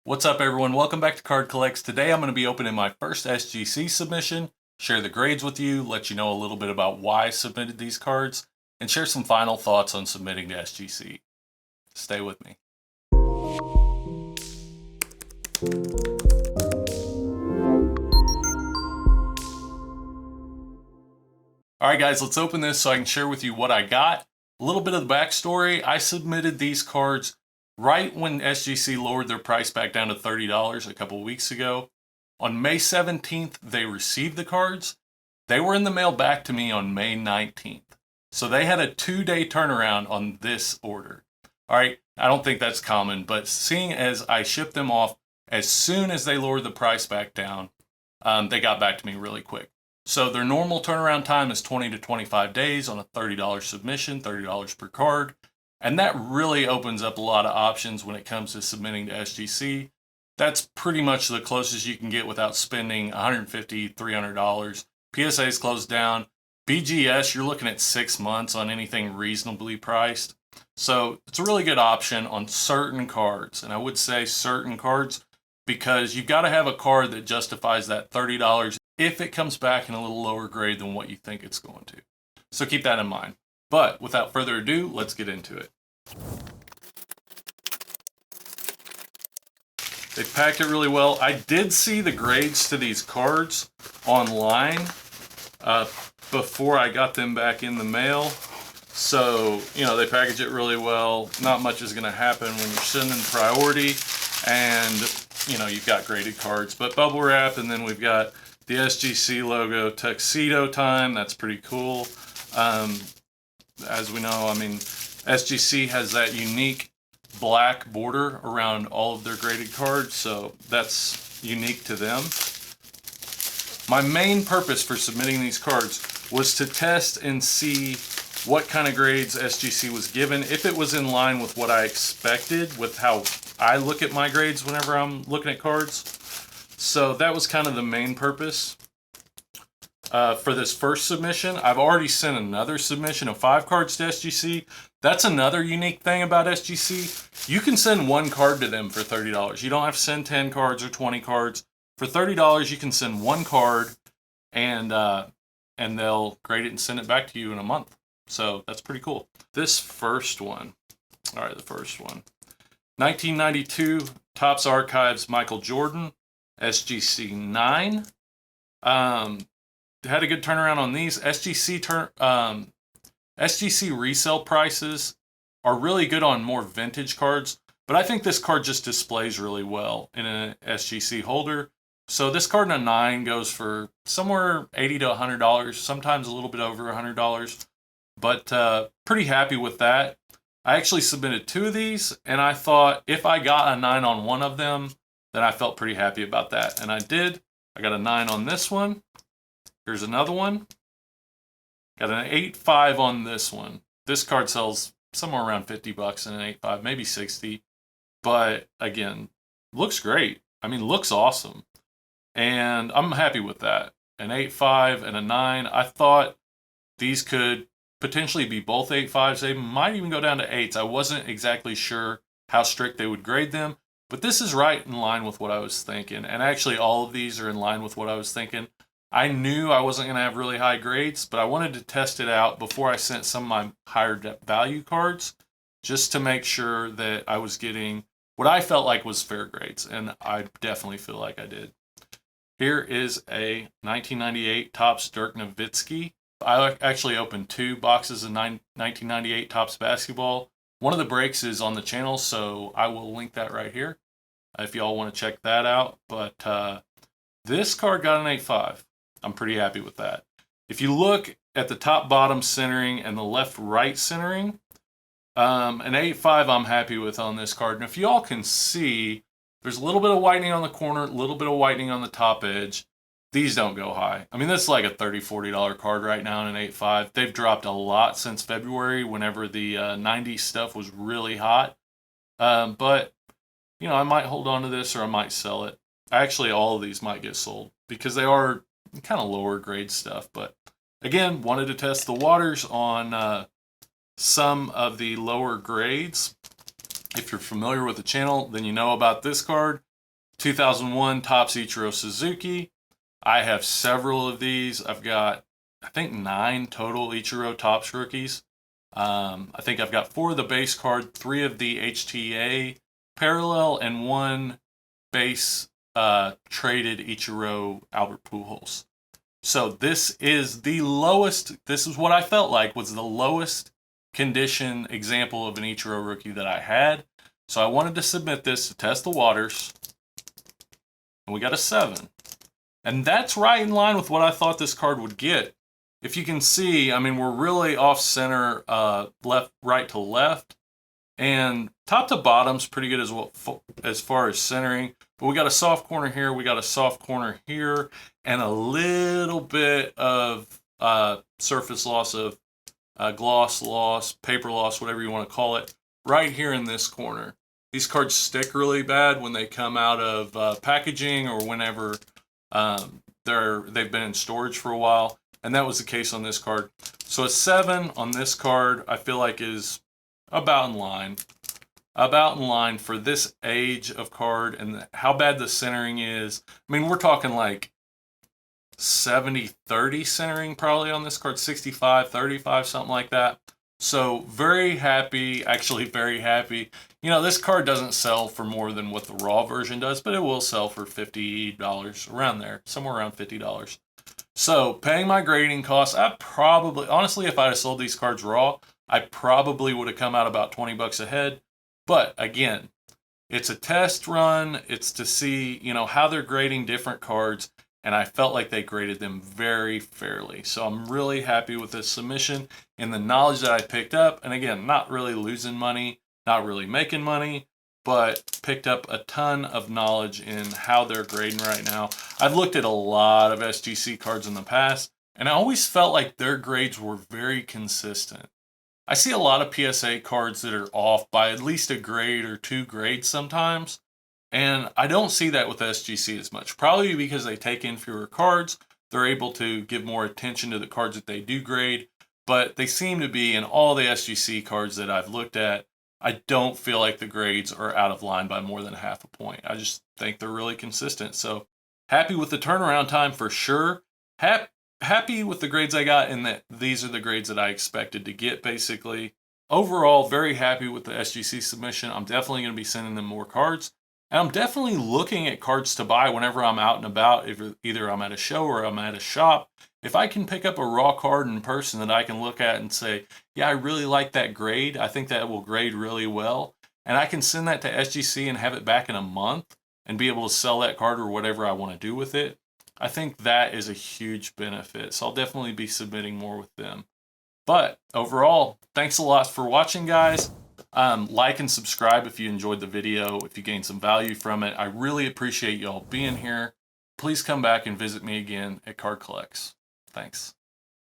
What's up, everyone? Welcome back to CardCollex. Today I'm going to be opening my first SGC submission, share the grades with you, let you know a little bit about why I submitted these cards, and share some final thoughts on submitting to SGC. Stay with me. Alright guys, let's open this so I can share with you what I got. A little bit of the backstory. I submitted these cards right when SGC lowered their price back down to $30 a couple weeks ago. On May 17th, they received the cards. They were in the mail back to me on May 19th. So they had a 2-day turnaround on this order. All right, I don't think that's common, but seeing as I shipped them off as soon as they lowered the price back down, they got back to me really quick. So their normal turnaround time is 20 to 25 days on a $30 submission, $30 per card. And that really opens up a lot of options when it comes to submitting to SGC. That's pretty much the closest you can get without spending $150, $300. PSA is closed down. BGS, you're looking at 6 months on anything reasonably priced. So it's a really good option on certain cards. And I would say certain cards because you've got to have a card that justifies that $30 if it comes back in a little lower grade than what you think it's going to. So keep that in mind. But without further ado, let's get into it. They packed it really well. I did see the grades to these cards online before I got them back in the mail. So, you know, they package it really well. Not much is going to happen when you're sending priority and, you know, you've got graded cards. But bubble wrap, and then we've got the SGC logo tuxedo time. That's pretty cool. As we know, I mean, SGC has that unique black border around all of their graded cards, so that's unique to them. My main purpose for submitting these cards was to test and see what kind of grades SGC was given, if it was in line with what I expected, with how I look at my grades whenever I'm looking at cards. So that was kind of the main purpose. For this first submission, I've already sent another submission of 5 cards to SGC. That's another unique thing about SGC. You can send 1 card to them for $30. You don't have to send 10 cards or 20 cards. For $30, you can send 1 card and they'll grade it and send it back to you in a month. So that's pretty cool. This first one, all right, the first one. 1992 Topps Archives Michael Jordan, SGC 9. Had a good turnaround on these. SGC resale prices are really good on more vintage cards, but I think this card just displays really well in an SGC holder. So this card in a 9 goes for somewhere $80 to $100, sometimes a little bit over $100, but pretty happy with that. I actually submitted 2 of these, and I thought if I got a 9 on one of them, then I felt pretty happy about that, and I did. I got a 9 on this one. Here's another one. Got an 8.5 on this one. This card sells somewhere around $50 in an 8.5, maybe 60. But again, looks great. I mean, looks awesome. And I'm happy with that. An 8.5 and a 9. I thought these could potentially be both 8.5s. They might even go down to 8s. I wasn't exactly sure how strict they would grade them. But this is right in line with what I was thinking. And actually, all of these are in line with what I was thinking. I knew I wasn't going to have really high grades, but I wanted to test it out before I sent some of my higher value cards, just to make sure that I was getting what I felt like was fair grades, and I definitely feel like I did. Here is a 1998 Topps Dirk Nowitzki. I actually opened 2 boxes of 1998 Topps basketball. One of the breaks is on the channel, so I will link that right here if y'all want to check that out. But this card got an 8.5. I'm pretty happy with that. If you look at the top bottom centering and the left right centering, an 8.5 I'm happy with on this card. And if y'all can see, there's a little bit of whitening on the corner, a little bit of whitening on the top edge. These don't go high. I mean, this is like a $30, $40 card right now in an 8.5. They've dropped a lot since February whenever the 90s stuff was really hot. But, you know, I might hold on to this or I might sell it. Actually, all of these might get sold because they are kind of lower grade stuff, but again, wanted to test the waters on some of the lower grades. If you're familiar with the channel, then you know about this card. 2001 Topps Ichiro Suzuki. I have several of these. I've got, I think, 9 total Ichiro Topps rookies. I think I've got 4 of the base card, 3 of the HTA parallel, and 1 base traded Ichiro Albert Pujols. So this is the lowest, this is what I felt like was the lowest condition example of an Ichiro rookie that I had. So I wanted to submit this to test the waters, and we got a 7. And that's right in line with what I thought this card would get. If you can see, I mean, we're really off center, right to left, and top to bottom's pretty good as far as centering. But we got a soft corner here, we got a soft corner here, and a little bit of surface loss of gloss loss, paper loss, whatever you want to call it, right here in this corner. These cards stick really bad when they come out of packaging or whenever they've been in storage for a while, and that was the case on this card. So a 7 on this card I feel like is about in line for this age of card and how bad the centering is. I mean, we're talking like 70-30 centering probably on this card, 65-35, something like that. So very happy, actually very happy. You know, this card doesn't sell for more than what the raw version does, but it will sell for $50, around there, somewhere around $50. So paying my grading costs, I probably, honestly, if I had sold these cards raw, I probably would have come out about 20 bucks ahead. But again, it's a test run. It's to see, you know, how they're grading different cards. And I felt like they graded them very fairly. So I'm really happy with this submission and the knowledge that I picked up. And again, not really losing money, not really making money, but picked up a ton of knowledge in how they're grading right now. I've looked at a lot of SGC cards in the past, and I always felt like their grades were very consistent. I see a lot of PSA cards that are off by at least a grade or 2 grades sometimes, and I don't see that with SGC as much. Probably because they take in fewer cards, they're able to give more attention to the cards that they do grade, but they seem to be in all the SGC cards that I've looked at. I don't feel like the grades are out of line by more than half a point. I just think they're really consistent. So happy with the turnaround time for sure. Happy with the grades I got, and that these are the grades that I expected to get, basically. Overall, very happy with the SGC submission. I'm definitely going to be sending them more cards. And I'm definitely looking at cards to buy whenever I'm out and about, if either I'm at a show or I'm at a shop. If I can pick up a raw card in person that I can look at and say, yeah, I really like that grade, I think that will grade really well, and I can send that to SGC and have it back in a month and be able to sell that card or whatever I want to do with it, I think that is a huge benefit. So I'll definitely be submitting more with them. But overall, thanks a lot for watching, guys. Like and subscribe if you enjoyed the video, if you gained some value from it. I really appreciate y'all being here. Please come back and visit me again at CardCollex. Thanks.